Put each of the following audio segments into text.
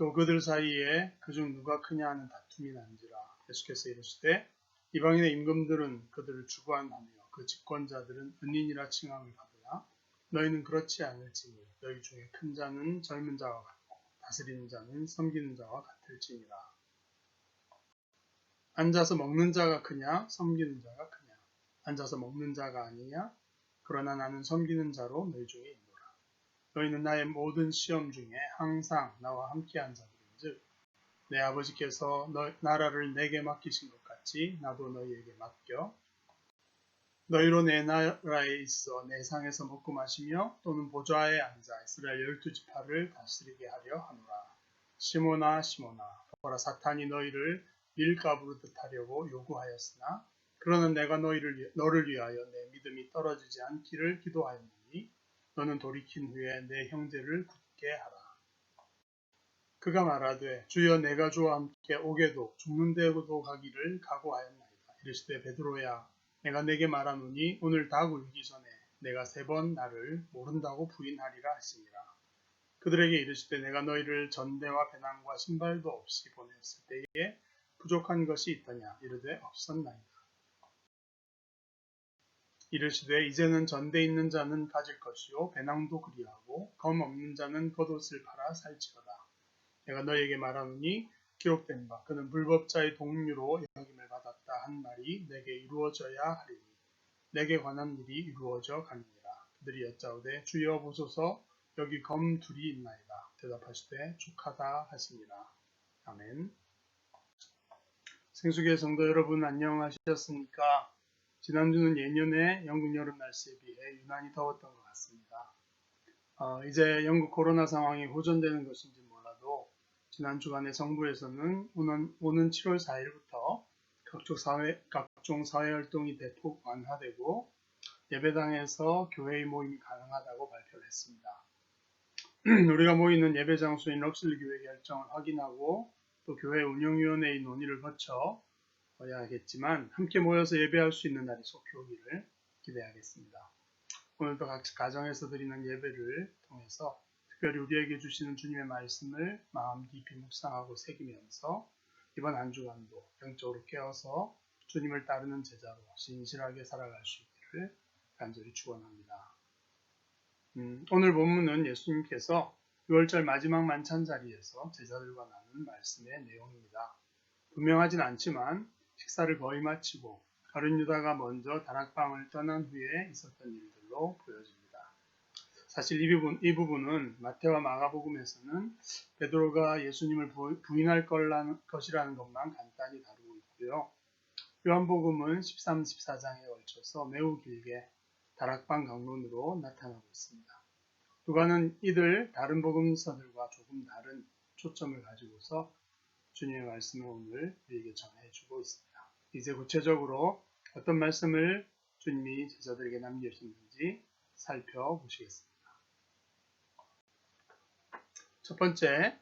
또 그들 사이에 그중 누가 크냐 하는 다툼이 난지라. 계속해서 이르시되 이방인의 임금들은 그들을 주관하며 그 집권자들은 은인이라 칭함을 받으나 너희는 그렇지 않을지니 너희 중에 큰 자는 젊은 자와 같고 다스리는 자는 섬기는 자와 같을지니라. 앉아서 먹는 자가 크냐 섬기는 자가 크냐. 앉아서 먹는 자가 아니냐. 그러나 나는 섬기는 자로 너희 중에 있노라. 너희는 나의 모든 시험 중에 항상 나와 함께한 자들인즉 내 아버지께서 나라를 내게 맡기신 것 같이 나도 너희에게 맡겨 너희로 내 나라에 있어 내 상에서 먹고 마시며 또는 보좌에 앉아 이스라엘 12지파를 다스리게 하려 하노라. 시몬아 시몬아 보라 사탄이 너희를 밀가부르듯 하려고 요구하였으나 그러나 내가 너를 위하여 내 믿음이 떨어지지 않기를 기도하였느니 너는 돌이킨 후에 내 형제를 굳게 하라. 그가 말하되 주여 내가 주와 함께 오게도 죽는 데도 가기를 각오하였나이다. 이르시되 베드로야 내가 내게 말하노니 오늘 닭 울기 전에 내가 3번 나를 모른다고 부인하리라 하시니라. 그들에게 이르시되 내가 너희를 전대와 배낭과 신발도 없이 보냈을 때에 부족한 것이 있더냐. 이르되 없었나이다. 이르시되 이제는 전대 있는 자는 가질 것이요 배낭도 그리하고 검 없는 자는 겉옷을 팔아 살지어다. 내가 너희에게 말하노니 기록된 바 그는 불법자의 동류로 여김을 받았다 한 말이 내게 이루어져야 하리니 내게 관한 일이 이루어져 가느니라. 그들이 여짜오되 주여 보소서 여기 검 둘이 있나이다. 대답하시되 족하다 하시니라. 아멘. 생수교회 성도 여러분 안녕하셨습니까? 지난주는 예년의 영국 여름 날씨에 비해 유난히 더웠던 것 같습니다. 이제 영국 코로나 상황이 호전되는 것인지 몰라도 지난 주간에 정부에서는 오는 7월 4일부터 각종 사회활동이 대폭 완화되고 예배당에서 교회의 모임이 가능하다고 발표를 했습니다. 우리가 모이는 예배 장소인 럭슬리 교회 결정을 확인하고 또 교회 운영위원회의 논의를 거쳐야겠지만 함께 모여서 예배할 수 있는 날이 속히 오기를 기대하겠습니다. 오늘도 각 가정에서 드리는 예배를 통해서 특별히 우리에게 주시는 주님의 말씀을 마음 깊이 묵상하고 새기면서 이번 한 주간도 영적으로 깨어서 주님을 따르는 제자로 신실하게 살아갈 수 있기를 간절히 축원합니다. 오늘 본문은 예수님께서 6월절 마지막 만찬 자리에서 제자들과 나눈 말씀의 내용입니다. 분명하진 않지만 식사를 거의 마치고 가룟 유다가 먼저 다락방을 떠난 후에 있었던 일들로 보여집니다. 사실 이 부분은 마태와 마가복음에서는 베드로가 예수님을 부인할 것이라는 것만 간단히 다루고 있고요. 요한복음은 13, 14장에 걸쳐서 매우 길게 다락방 강론으로 나타나고 있습니다. 누가는 이들 다른 복음서들과 조금 다른 초점을 가지고서 주님의 말씀을 오늘 우리에게 전해주고 있습니다. 이제 구체적으로 어떤 말씀을 주님이 제자들에게 남겨주셨는지 살펴보시겠습니다. 첫 번째,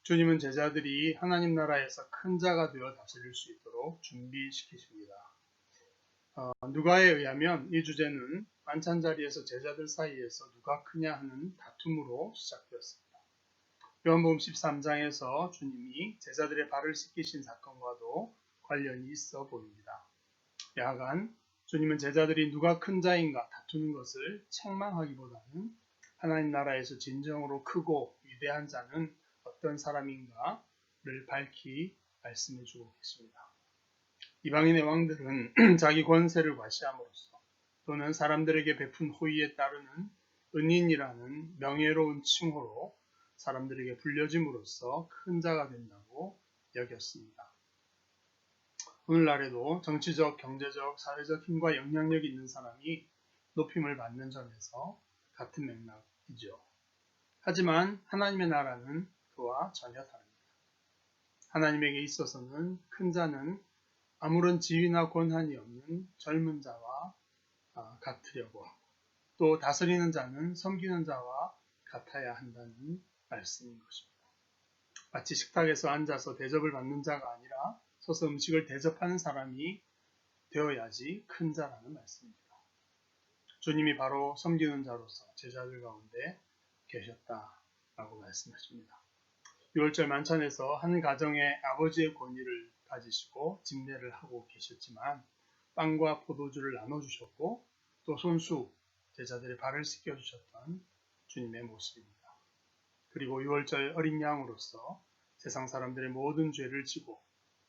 주님은 제자들이 하나님 나라에서 큰 자가 되어 다스릴 수 있도록 준비시키십니다. 누가에 의하면 이 주제는 만찬 자리에서 제자들 사이에서 누가 크냐 하는 다툼으로 시작되었습니다. 요한복음 13장에서 주님이 제자들의 발을 씻기신 사건과도 관련이 있어 보입니다. 야간 주님은 제자들이 누가 큰 자인가 다투는 것을 책망하기보다는 하나님 나라에서 진정으로 크고 위대한 자는 어떤 사람인가를 밝히 말씀해 주고 계십니다. 이방인의 왕들은 자기 권세를 과시함으로써 또는 사람들에게 베푼 호의에 따르는 은인이라는 명예로운 칭호로 사람들에게 불려짐으로써 큰 자가 된다고 여겼습니다. 오늘날에도 정치적, 경제적, 사회적 힘과 영향력이 있는 사람이 높임을 받는 점에서 같은 맥락이죠. 하지만 하나님의 나라는 그와 전혀 다릅니다. 하나님에게 있어서는 큰 자는 아무런 지위나 권한이 없는 젊은 자와 같으려고 하고 또 다스리는 자는 섬기는 자와 같아야 한다는 말씀인 것입니다. 마치 식탁에서 앉아서 대접을 받는 자가 아니라 서서 음식을 대접하는 사람이 되어야지 큰 자라는 말씀입니다. 주님이 바로 섬기는 자로서 제자들 가운데 계셨다라고 말씀하십니다. 유월절 만찬에서 한 가정의 아버지의 권위를 가지시고 집례를 하고 계셨지만 빵과 포도주를 나눠주셨고 또 손수 제자들의 발을 씻겨주셨던 주님의 모습입니다. 그리고 유월절 어린 양으로서 세상 사람들의 모든 죄를 지고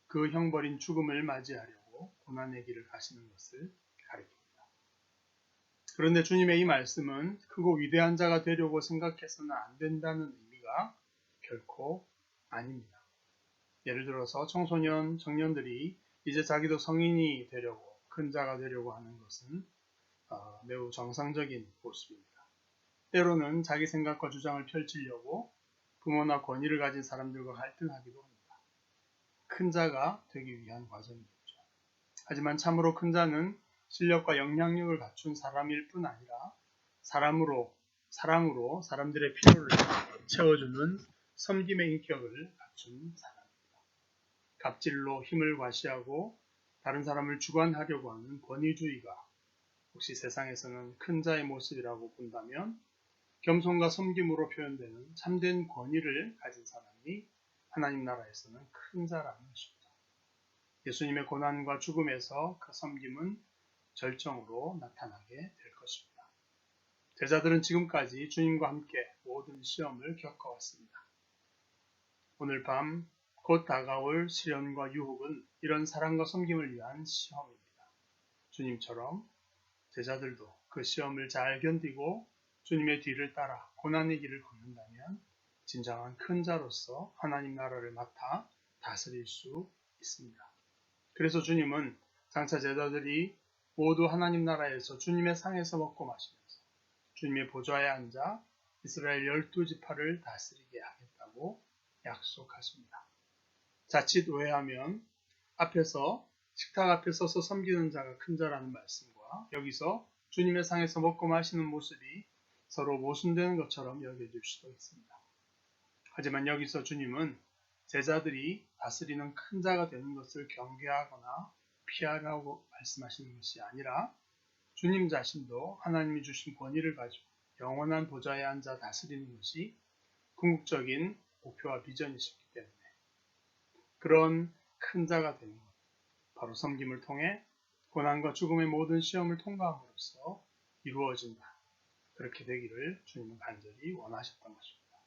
그 형벌인 죽음을 맞이하려고 고난의 길을 가시는 것을 가리킵니다. 그런데 주님의 이 말씀은 크고 위대한 자가 되려고 생각해서는 안 된다는 의미가 결코 아닙니다. 예를 들어서 청소년, 청년들이 이제 자기도 성인이 되려고 큰 자가 되려고 하는 것은 매우 정상적인 모습입니다. 때로는 자기 생각과 주장을 펼치려고 부모나 권위를 가진 사람들과 갈등하기도 합니다. 큰 자가 되기 위한 과정이겠죠. 하지만 참으로 큰 자는 실력과 영향력을 갖춘 사람일 뿐 아니라 사랑으로 사람들의 필요를 채워주는 섬김의 인격을 갖춘 사람입니다. 갑질로 힘을 과시하고 다른 사람을 주관하려고 하는 권위주의가 혹시 세상에서는 큰 자의 모습이라고 본다면 겸손과 섬김으로 표현되는 참된 권위를 가진 사람이 하나님 나라에서는 큰 자라는 것입니다. 예수님의 고난과 죽음에서 그 섬김은 절정으로 나타나게 될 것입니다. 제자들은 지금까지 주님과 함께 모든 시험을 겪어왔습니다. 오늘 밤 곧 다가올 시련과 유혹은 이런 사랑과 섬김을 위한 시험입니다. 주님처럼 제자들도 그 시험을 잘 견디고 주님의 뒤를 따라 고난의 길을 걷는다면 진정한 큰 자로서 하나님 나라를 맡아 다스릴 수 있습니다. 그래서 주님은 장차 제자들이 모두 하나님 나라에서 주님의 상에서 먹고 마시면서 주님의 보좌에 앉아 이스라엘 12지파를 다스리게 하겠다고 약속하십니다. 자칫 오해하면 식탁 앞에 서서 섬기는 자가 큰 자라는 말씀과 여기서 주님의 상에서 먹고 마시는 모습이 서로 모순되는 것처럼 여겨질 수도 있습니다. 하지만 여기서 주님은 제자들이 다스리는 큰 자가 되는 것을 경계하거나 피하라고 말씀하시는 것이 아니라 주님 자신도 하나님이 주신 권위를 가지고 영원한 보좌에 앉아 다스리는 것이 궁극적인 목표와 비전이시기 때문에 그런 큰 자가 되는 것, 바로 섬김을 통해 고난과 죽음의 모든 시험을 통과함으로써 이루어진다. 그렇게 되기를 주님은 간절히 원하셨던 것입니다.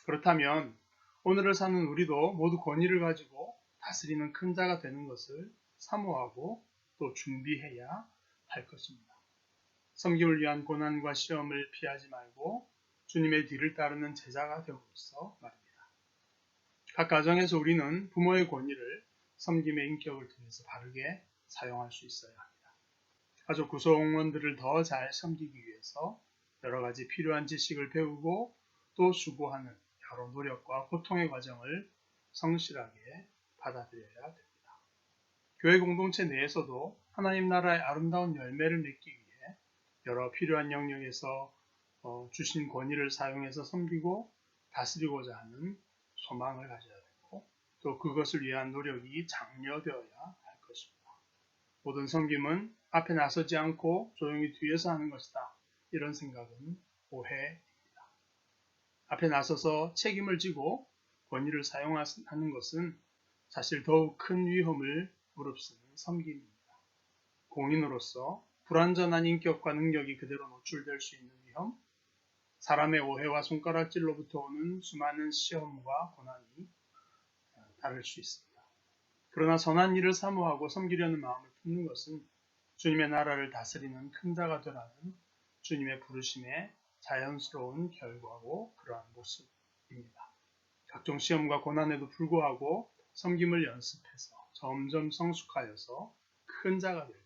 그렇다면 오늘을 사는 우리도 모두 권위를 가지고 다스리는 큰 자가 되는 것을 사모하고 또 준비해야 할 것입니다. 섬김을 위한 고난과 시험을 피하지 말고 주님의 뒤를 따르는 제자가 되므로써 말입니다. 각 가정에서 우리는 부모의 권위를 섬김의 인격을 통해서 바르게 사용할 수 있어야 합니다. 가족 구성원들을 더 잘 섬기기 위해서 여러 가지 필요한 지식을 배우고 또 수고하는 여러 노력과 고통의 과정을 성실하게 받아들여야 됩니다. 교회 공동체 내에서도 하나님 나라의 아름다운 열매를 맺기 위해 여러 필요한 영역에서 주신 권위를 사용해서 섬기고 다스리고자 하는 소망을 가져야 되고 또 그것을 위한 노력이 장려되어야 할 것입니다. 모든 섬김은 앞에 나서지 않고 조용히 뒤에서 하는 것이다. 이런 생각은 오해입니다. 앞에 나서서 책임을 지고 권위를 사용하는 것은 사실 더욱 큰 위험을 무릅쓰는 섬김입니다. 공인으로서 불완전한 인격과 능력이 그대로 노출될 수 있는 위험, 사람의 오해와 손가락질로부터 오는 수많은 시험과 고난이 다를 수 있습니다. 그러나 선한 일을 사모하고 섬기려는 마음을 품는 것은 주님의 나라를 다스리는 큰 자가 되라는 주님의 부르심의 자연스러운 결과고 그러한 모습입니다. 각종 시험과 고난에도 불구하고 섬김을 연습해서 점점 성숙하여서 큰 자가 될 때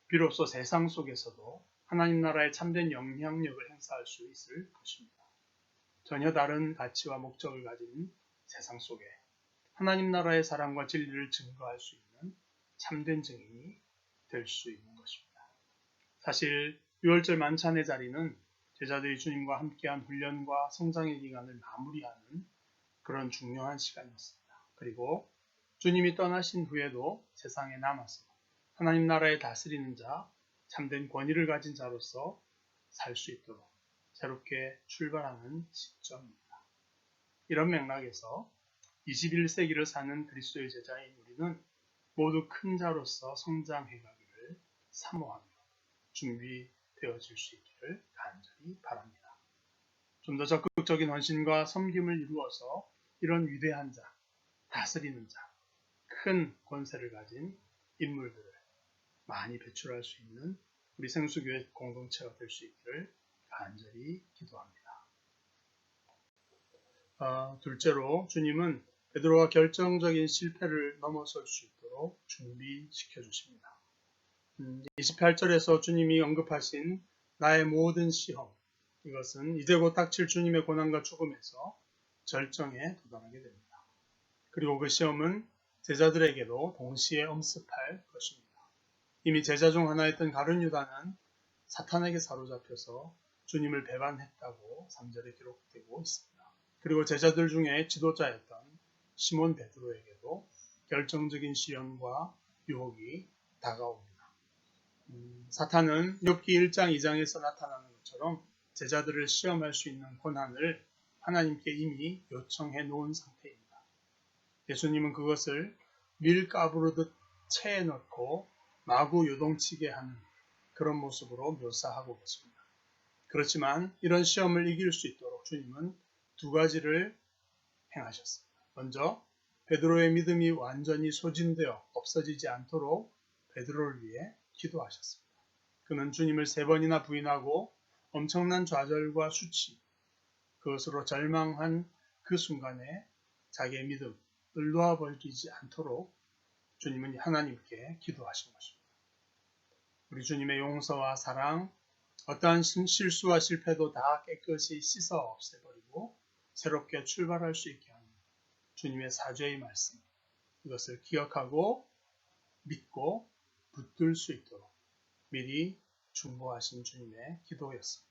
비로소 세상 속에서도 하나님 나라의 참된 영향력을 행사할 수 있을 것입니다. 전혀 다른 가치와 목적을 가진 세상 속에 하나님 나라의 사랑과 진리를 증거할 수 있는 참된 증인이 될 수 있는 것입니다. 사실 유월절 만찬의 자리는 제자들이 주님과 함께한 훈련과 성장의 기간을 마무리하는 그런 중요한 시간이었습니다. 그리고 주님이 떠나신 후에도 세상에 남아서 하나님 나라에 다스리는 자, 참된 권위를 가진 자로서 살 수 있도록 새롭게 출발하는 시점입니다. 이런 맥락에서 21세기를 사는 그리스도의 제자인 우리는 모두 큰 자로서 성장해가기를 사모하며 준비되어질 수 있기를 간절히 바랍니다. 좀 더 적극적인 헌신과 섬김을 이루어서 이런 위대한 자, 다스리는 자, 큰 권세를 가진 인물들을 많이 배출할 수 있는 우리 생수교회 공동체가 될 수 있기를 간절히 기도합니다. 둘째로 주님은 베드로가 결정적인 실패를 넘어설 수 있도록 준비시켜 주십니다. 28절에서 주님이 언급하신 나의 모든 시험, 이것은 이제 곧 닥칠 주님의 고난과 죽음에서 절정에 도달하게 됩니다. 그리고 그 시험은 제자들에게도 동시에 엄습할 것입니다. 이미 제자 중 하나였던 가룟 유다는 사탄에게 사로잡혀서 주님을 배반했다고 3절에 기록되고 있습니다. 그리고 제자들 중에 지도자였던 시몬 베드로에게도 결정적인 시련과 유혹이 다가옵니다. 사탄은 욥기 1장 2장에서 나타나는 것처럼 제자들을 시험할 수 있는 고난을 하나님께 이미 요청해 놓은 상태입니다. 예수님은 그것을 밀가부르듯 체에 넣고 마구 요동치게 하는 그런 모습으로 묘사하고 계십니다. 그렇지만 이런 시험을 이길 수 있도록 주님은 두 가지를 행하셨습니다. 먼저 베드로의 믿음이 완전히 소진되어 없어지지 않도록 베드로를 위해 기도하셨습니다. 그는 주님을 3번이나 부인하고 엄청난 좌절과 수치, 그것으로 절망한 그 순간에 자기의 믿음을 놓아버리지 않도록 주님은 하나님께 기도하신 것입니다. 우리 주님의 용서와 사랑, 어떠한 실수와 실패도 다 깨끗이 씻어 없애버리고 새롭게 출발할 수 있게 하는 주님의 사죄의 말씀, 이것을 기억하고 믿고 붙들 수 있도록 미리 중보하신 주님의 기도였습니다.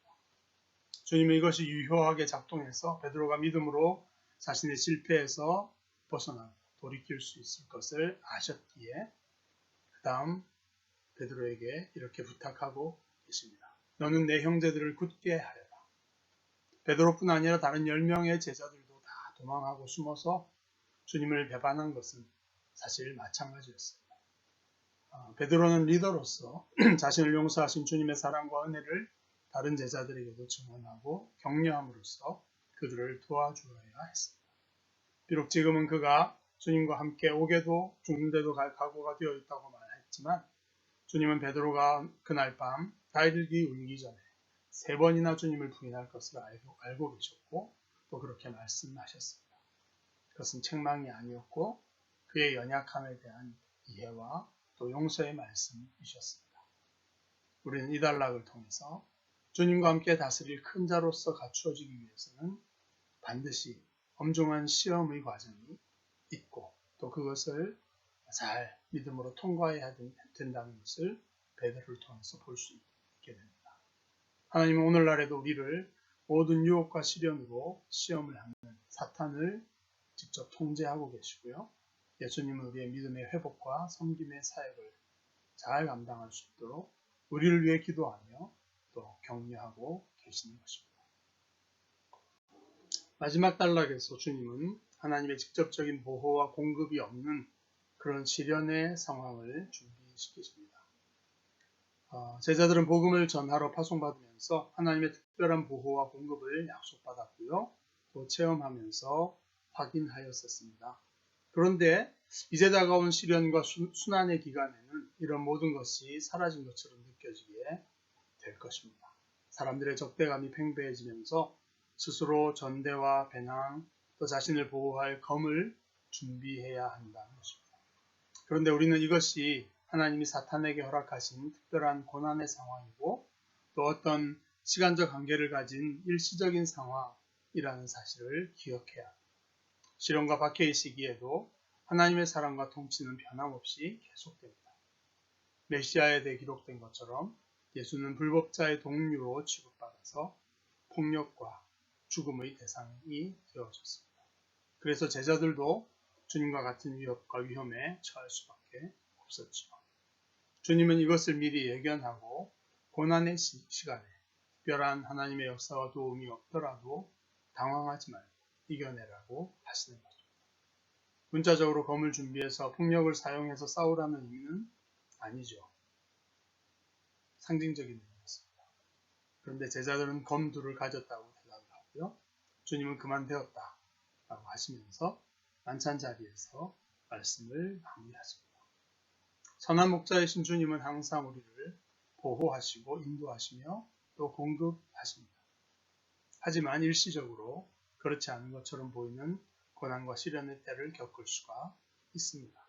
주님은 이것이 유효하게 작동해서 베드로가 믿음으로 자신의 실패에서 벗어나고 돌이킬 수 있을 것을 아셨기에 그 다음 베드로에게 이렇게 부탁하고 계십니다. 너는 내 형제들을 굳게 하여라. 베드로뿐 아니라 다른 10명의 제자들도 다 도망하고 숨어서 주님을 배반한 것은 사실 마찬가지였습니다. 베드로는 리더로서 자신을 용서하신 주님의 사랑과 은혜를 다른 제자들에게도 증언하고 격려함으로써 그들을 도와주어야 했습니다. 비록 지금은 그가 주님과 함께 오게도 죽는데도 갈 각오가 되어 있다고 말했지만 주님은 베드로가 그날 밤 달기 울기 전에 3번이나 주님을 부인할 것을 알고 계셨고 또 그렇게 말씀하셨습니다. 그것은 책망이 아니었고 그의 연약함에 대한 이해와 또 용서의 말씀이셨습니다. 우리는 이 단락을 통해서 주님과 함께 다스릴 큰 자로서 갖추어지기 위해서는 반드시 엄중한 시험의 과정이 있고 또 그것을 잘 믿음으로 통과해야 된다는 것을 베드로를 통해서 볼 수 있게 됩니다. 하나님은 오늘날에도 우리를 모든 유혹과 시련으로 시험을 하는 사탄을 직접 통제하고 계시고요. 예수님은 우리의 믿음의 회복과 섬김의 사역을 잘 감당할 수 있도록 우리를 위해 기도하며 또 격려하고 계시는 것입니다. 마지막 단락에서 주님은 하나님의 직접적인 보호와 공급이 없는 그런 시련의 상황을 준비시키십니다. 제자들은 복음을 전하러 파송받으면서 하나님의 특별한 보호와 공급을 약속받았고요. 또 체험하면서 확인하였었습니다. 그런데 이제 다가온 시련과 순환의 기간에는 이런 모든 것이 사라진 것처럼 느껴지게 될 것입니다. 사람들의 적대감이 팽배해지면서 스스로 전대와 배낭, 또 자신을 보호할 검을 준비해야 한다는 것입니다. 그런데 우리는 이것이 하나님이 사탄에게 허락하신 특별한 고난의 상황이고 또 어떤 시간적 한계를 가진 일시적인 상황이라는 사실을 기억해야 합니다. 시련과 박해의 시기에도 하나님의 사랑과 통치는 변함없이 계속됩니다. 메시아에 대해 기록된 것처럼 예수는 불법자의 동료로 취급받아서 폭력과 죽음의 대상이 되어졌습니다. 그래서 제자들도 주님과 같은 위협과 위험에 처할 수밖에 없었죠. 주님은 이것을 미리 예견하고 고난의 시간에 특별한 하나님의 역사와 도움이 없더라도 당황하지 말고 이겨내라고 하시는 거죠. 문자적으로 검을 준비해서 폭력을 사용해서 싸우라는 의미는 아니죠. 상징적인 의미였습니다. 그런데 제자들은 검 둘을 가졌다고 대답을 하고요. 주님은 그만 되었다 라고 하시면서 만찬 자리에서 말씀을 마무리하십니다. 선한 목자이신 주님은 항상 우리를 보호하시고 인도하시며 또 공급하십니다. 하지만 일시적으로 그렇지 않은 것처럼 보이는 고난과 시련의 때를 겪을 수가 있습니다.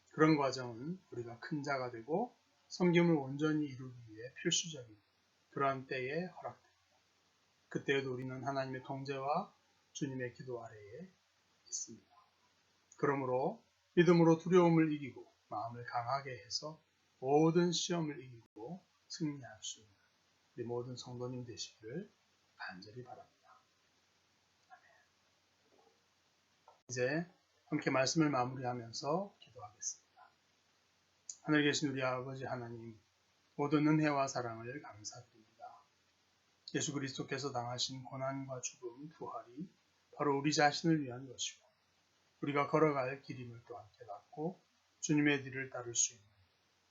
그런 과정은 우리가 큰 자가 되고 섬김을 온전히 이루기 위해 필수적인 그러한 때에 허락됩니다. 그때에도 우리는 하나님의 통제와 주님의 기도 아래에 있습니다. 그러므로 믿음으로 두려움을 이기고 마음을 강하게 해서 모든 시험을 이기고 승리할 수 있는 우리 모든 성도님 되시기를 간절히 바랍니다. 이제 함께 말씀을 마무리하면서 기도하겠습니다. 하늘에 계신 우리 아버지 하나님, 모든 은혜와 사랑을 감사드립니다. 예수 그리스도께서 당하신 고난과 죽음, 부활이 바로 우리 자신을 위한 것이고 우리가 걸어갈 길임을 또한 깨닫고 주님의 뒤를 따를 수 있는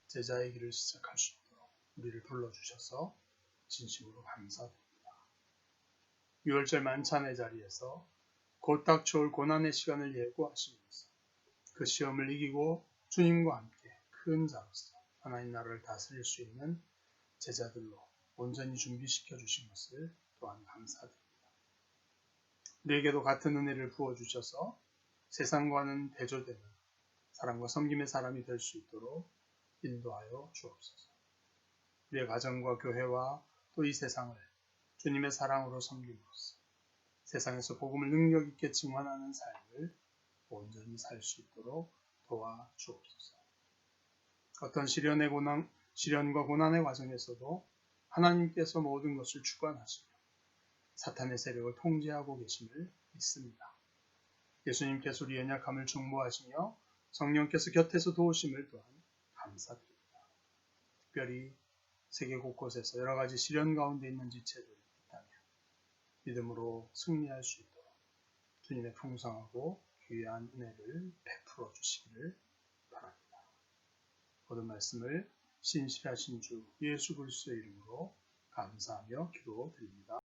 제자의 길을 시작할 수 있도록 우리를 불러주셔서 진심으로 감사드립니다. 유월절 만찬의 자리에서 곧 닥쳐올 고난의 시간을 예고하시면서 그 시험을 이기고 주님과 함께 큰 자로서 하나님 나라를 다스릴 수 있는 제자들로 온전히 준비시켜 주신 것을 또한 감사드립니다. 우리에게도 같은 은혜를 부어주셔서 세상과는 대조되는 사랑과 섬김의 사람이 될 수 있도록 인도하여 주옵소서. 우리의 가정과 교회와 또 이 세상을 주님의 사랑으로 섬김으로써 세상에서 복음을 능력 있게 증언하는 삶을 온전히 살 수 있도록 도와주옵소서. 어떤 시련과 고난의 과정에서도 하나님께서 모든 것을 주관하시며 사탄의 세력을 통제하고 계심을 믿습니다. 예수님께서 우리 연약함을 중보하시며 성령께서 곁에서 도우심을 또한 감사드립니다. 특별히 세계 곳곳에서 여러 가지 시련 가운데 있는 지체들이 있다면 믿음으로 승리할 수 있도록 주님의 풍성하고 귀한 은혜를 베풀어 주시기를 바랍니다. 모든 말씀을 신실하신 주 예수 그리스도의 이름으로 감사하며 기도드립니다.